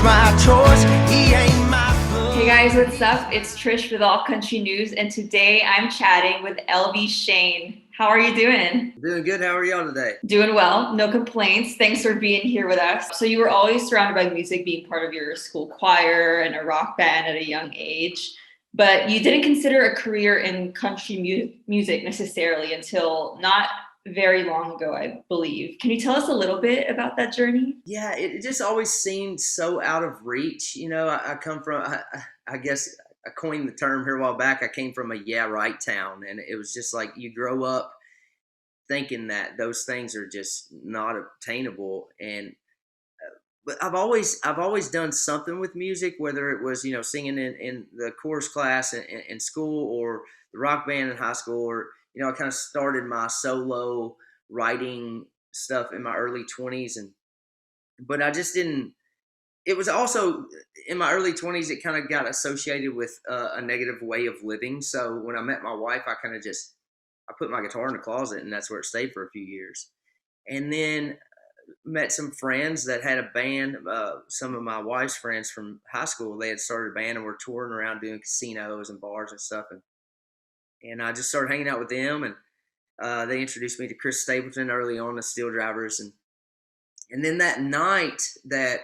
that's my choice. He ain't my blood. Hey guys, what's up? It's Trish with All Country News, and today I'm chatting with Elvie Shane. How are you doing? Doing good. How are y'all today? Doing well, no complaints. Thanks for being here with us. So you were always surrounded by music, being part of your school choir and a rock band at a young age, but you didn't consider a career in country music necessarily until not very long ago, I believe. Can you tell us a little bit about that journey? Yeah, it just always seemed so out of reach. You know, I come from, I guess I coined the term here a while back. I came from a yeah right town, and it was just like you grow up thinking that those things are just not obtainable. And but I've always done something with music, whether it was singing in the chorus class in school, or the rock band in high school, or I kind of started my solo writing stuff in my early 20s, but I just didn't. It was also in my early 20s. It kind of got associated with a negative way of living. So when I met my wife, I kind of I put my guitar in the closet, and that's where it stayed for a few years. And then met some friends that had a band. Some of my wife's friends from high school, they had started a band and were touring around doing casinos and bars and stuff. And I just started hanging out with them, and they introduced me to Chris Stapleton early on, the Steel Drivers. And then that night that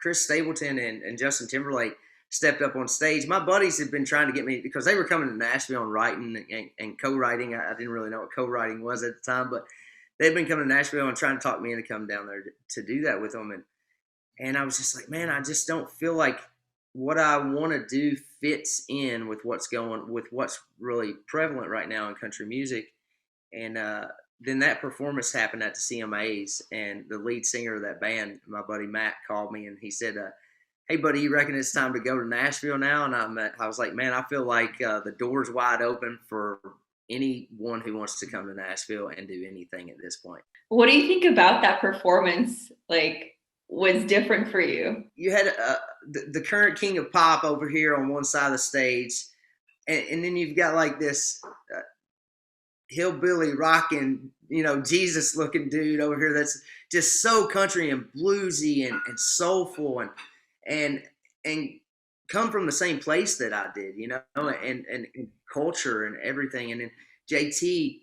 Chris Stapleton and Justin Timberlake stepped up on stage, my buddies had been trying to get me, because they were coming to Nashville and writing and co-writing. I didn't really know what co-writing was at the time, but they'd been coming to Nashville and trying to talk me into come down there to do that with them. And I was just like, man, I just don't feel like what I want to do fits in with what's really prevalent right now in country music. And then that performance happened at the CMAs, and the lead singer of that band, my buddy Matt, called me and he said, hey buddy, you reckon it's time to go to Nashville now? And I was like, man, I feel like the door's wide open for anyone who wants to come to Nashville and do anything at this point. What do you think about that performance? Was different for you? You had the current king of pop over here on one side of the stage, and then you've got like this hillbilly rocking, Jesus looking dude over here that's just so country and bluesy and soulful and come from the same place that I did, and culture and everything. And then JT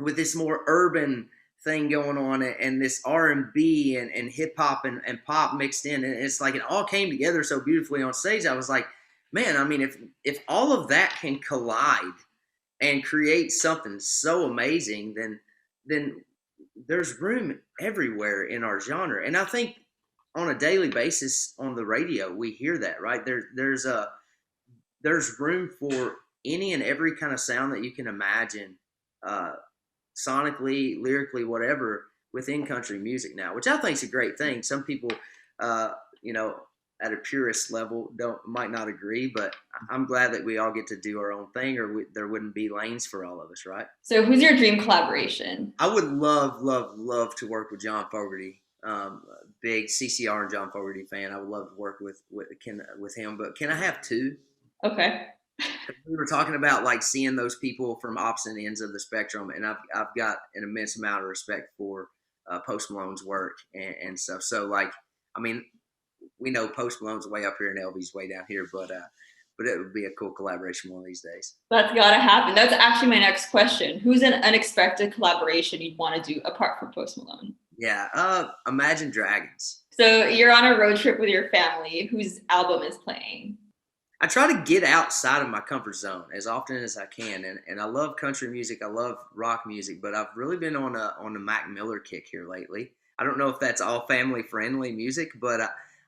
with this more urban thing going on, and this R&B and hip hop and pop mixed in, and it's like it all came together so beautifully on stage. I was like, man, I mean, if all of that can collide and create something so amazing, then there's room everywhere in our genre. And I think on a daily basis on the radio we hear that, right? There's room for any and every kind of sound that you can imagine, sonically, lyrically, whatever, within country music now, which I think is a great thing. Some people, at a purist level might not agree, but I'm glad that we all get to do our own thing, or there wouldn't be lanes for all of us, right? So who's your dream collaboration? I would love to work with John Fogerty. Big CCR and John Fogerty fan. I would love to work with him, but can I have two? Okay. We were talking about like seeing those people from opposite ends of the spectrum, and I've got an immense amount of respect for Post Malone's work and stuff. So like, I mean, we know Post Malone's way up here and Elvie's way down here, but it would be a cool collaboration one of these days. That's gotta happen. That's actually my next question. Who's an unexpected collaboration you'd want to do apart from Post Malone? Yeah, Imagine Dragons. So you're on a road trip with your family. Whose album is playing? I try to get outside of my comfort zone as often as I can, and I love country music. I love rock music, but I've really been on a Mac Miller kick here lately. I don't know if that's all family friendly music, but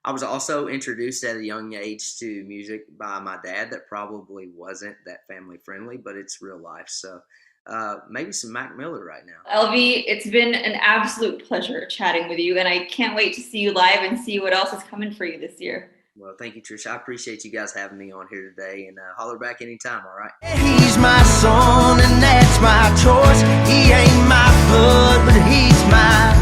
I was also introduced at a young age to music by my dad that probably wasn't that family friendly, but it's real life. So maybe some Mac Miller right now. Elvie, it's been an absolute pleasure chatting with you, and I can't wait to see you live and see what else is coming for you this year. Well, thank you, Trish. I appreciate you guys having me on here today, and holler back anytime, all right? He's my son and that's my choice. He ain't my blood, but he's my